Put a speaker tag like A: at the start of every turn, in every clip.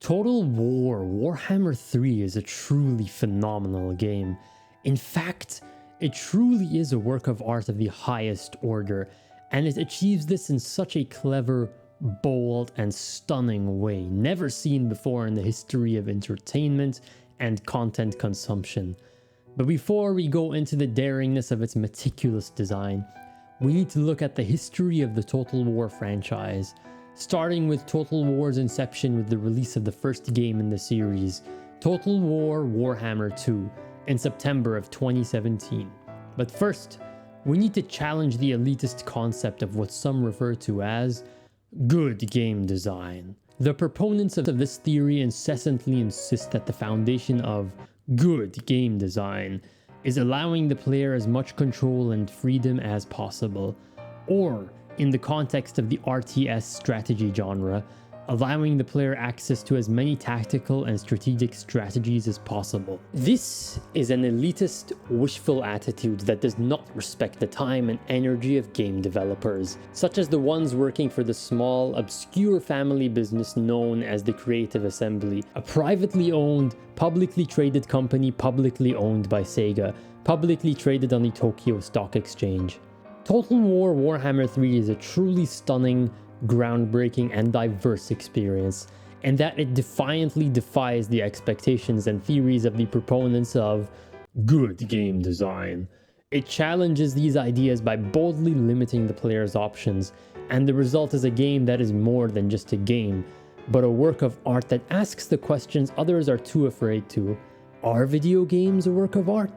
A: Total War Warhammer 3 is a truly phenomenal game. In fact, it truly is a work of art of the highest order, and it achieves this in such a clever, bold, and stunning way, never seen before in the history of entertainment and content consumption. But before we go into the daringness of its meticulous design, we need to look at the history of the Total War franchise, starting with Total War's inception with the release of the first game in the series, Total War Warhammer 2, in September of 2017. But first, we need to challenge the elitist concept of what some refer to as good game design. The proponents of this theory incessantly insist that the foundation of good game design is allowing the player as much control and freedom as possible, or in the context of the RTS strategy genre, allowing the player access to as many tactical and strategic strategies as possible. This is an elitist, wishful attitude that does not respect the time and energy of game developers, such as the ones working for the small, obscure family business known as the Creative Assembly, a privately owned, publicly traded company publicly owned by Sega, publicly traded on the Tokyo Stock Exchange. Total War Warhammer 3 is a truly stunning, groundbreaking, and diverse experience, and that it defiantly defies the expectations and theories of the proponents of good game design. It challenges these ideas by boldly limiting the player's options, and the result is a game that is more than just a game, but a work of art that asks the questions others are too afraid to. Are video games a work of art?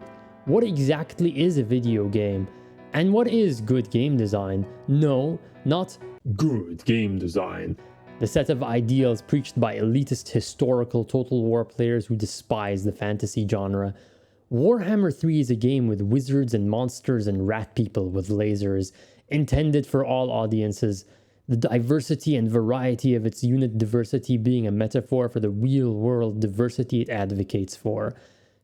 A: What exactly is a video game? And what is good game design? No, not good game design. The set of ideals preached by elitist historical Total War players who despise the fantasy genre. Warhammer 3 is a game with wizards and monsters and rat people with lasers, intended for all audiences, the diversity and variety of its unit diversity being a metaphor for the real-world diversity it advocates for.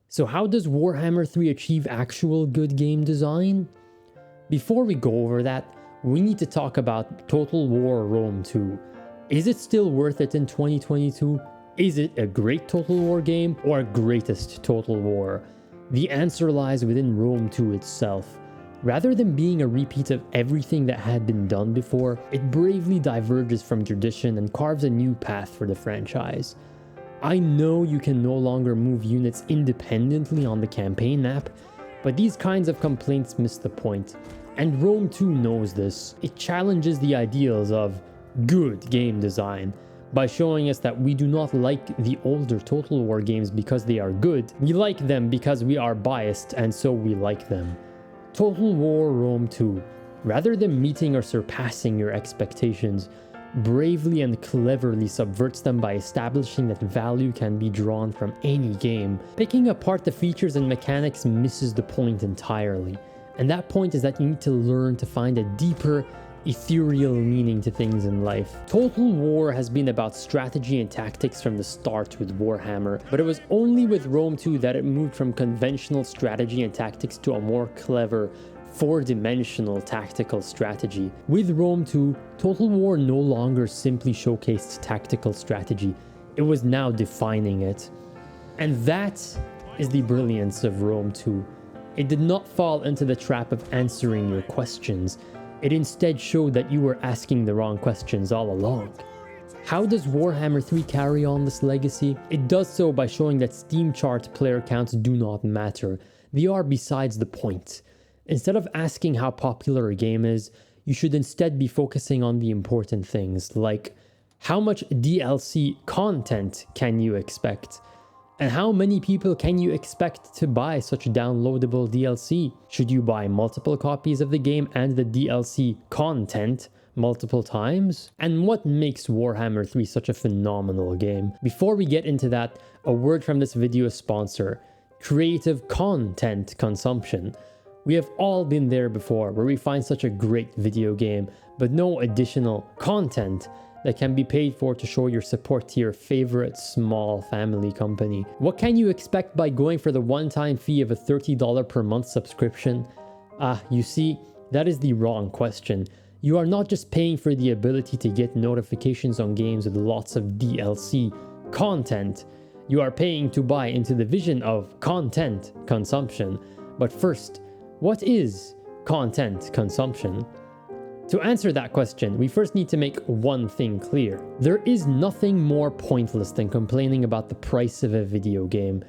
A: So how does Warhammer 3 achieve actual good game design? Before we go over that, we need to talk about Total War Rome 2. Is it still worth it in 2022? Is it a great Total War game or a greatest Total War? The answer lies within Rome 2 itself. Rather than being a repeat of everything that had been done before, it bravely diverges from tradition and carves a new path for the franchise. I know you can no longer move units independently on the campaign map, but these kinds of complaints miss the point. And Rome 2 knows this. It challenges the ideals of good game design by showing us that we do not like the older Total War games because they are good. We like them because we are biased, and so we like them. Total War Rome 2, rather than meeting or surpassing your expectations, bravely and cleverly subverts them by establishing that value can be drawn from any game. Picking apart the features and mechanics misses the point entirely. And that point is that you need to learn to find a deeper, ethereal meaning to things in life. Total War has been about strategy and tactics from the start with Warhammer, but it was only with Rome 2 that it moved from conventional strategy and tactics to a more clever, four-dimensional tactical strategy. With Rome 2, Total War no longer simply showcased tactical strategy, it was now defining it. And that is the brilliance of Rome 2. It did not fall into the trap of answering your questions. It instead showed that you were asking the wrong questions all along. How does Warhammer 3 carry on this legacy? It does so by showing that Steam chart player counts do not matter. They are besides the point. Instead of asking how popular a game is, you should instead be focusing on the important things, like how much DLC content can you expect? And how many people can you expect to buy such downloadable DLC? Should you buy multiple copies of the game and the DLC content multiple times? And what makes Warhammer 3 such a phenomenal game? Before we get into that, a word from this video's sponsor, creative content consumption. We have all been there before, where we find such a great video game, but no additional content that can be paid for to show your support to your favorite small family company. What can you expect by going for the one-time fee of a $30 per month subscription? You see, that is the wrong question. You are not just paying for the ability to get notifications on games with lots of DLC content. You are paying to buy into the vision of content consumption. But first, what is content consumption? To answer that question, we first need to make one thing clear. There is nothing more pointless than complaining about the price of a video game.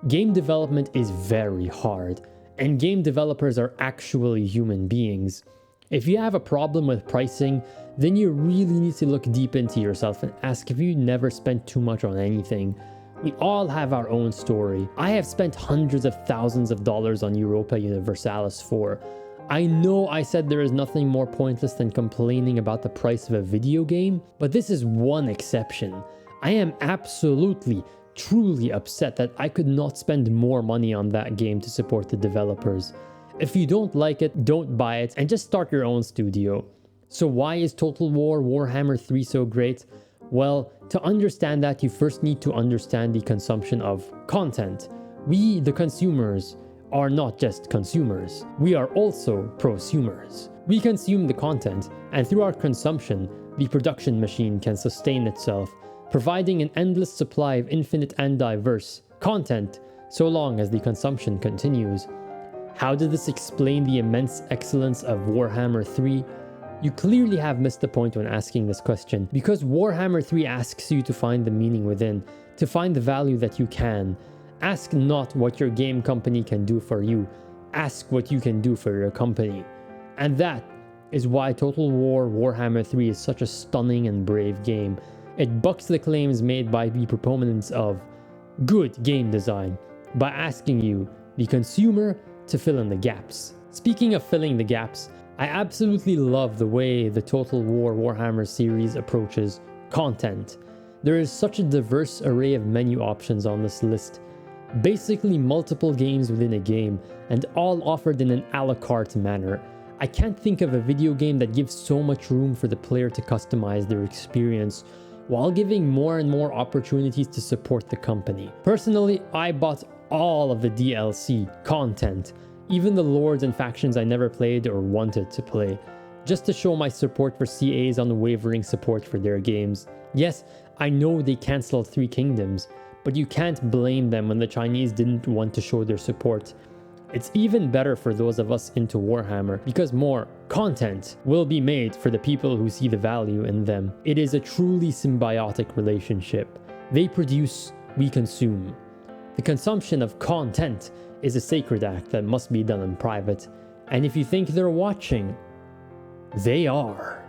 A: Game development is very hard, and game developers are actually human beings. If you have a problem with pricing, then you really need to look deep into yourself and ask if you never spent too much on anything. We all have our own story. I have spent hundreds of thousands of dollars on Europa Universalis 4. I know I said there is nothing more pointless than complaining about the price of a video game, but this is one exception. I am absolutely, truly upset that I could not spend more money on that game to support the developers. If you don't like it, don't buy it and just start your own studio. So why is Total War Warhammer 3 so great? Well, to understand that, you first need to understand the consumption of content. We, the consumers, are not just consumers. We are also prosumers. We consume the content, and through our consumption, the production machine can sustain itself, providing an endless supply of infinite and diverse content, so long as the consumption continues. How did this explain the immense excellence of Warhammer 3? You clearly have missed the point when asking this question, because Warhammer 3 asks you to find the meaning within, to find the value that you can. Ask not what your game company can do for you, ask what you can do for your company. And that is why Total War Warhammer 3 is such a stunning and brave game. It bucks the claims made by the proponents of good game design by asking you, the consumer, to fill in the gaps. Speaking of filling the gaps, I absolutely love the way the Total War Warhammer series approaches content. There is such a diverse array of menu options on this list. Basically multiple games within a game, and all offered in an a la carte manner. I can't think of a video game that gives so much room for the player to customize their experience, while giving more and more opportunities to support the company. Personally, I bought all of the DLC content, even the lords and factions I never played or wanted to play, just to show my support for CA's unwavering support for their games. Yes, I know they cancelled 3 Kingdoms, but you can't blame them when the Chinese didn't want to show their support. It's even better for those of us into Warhammer, because more content will be made for the people who see the value in them. It is a truly symbiotic relationship. They produce, we consume. The consumption of content is a sacred act that must be done in private, and if you think they're watching, they are.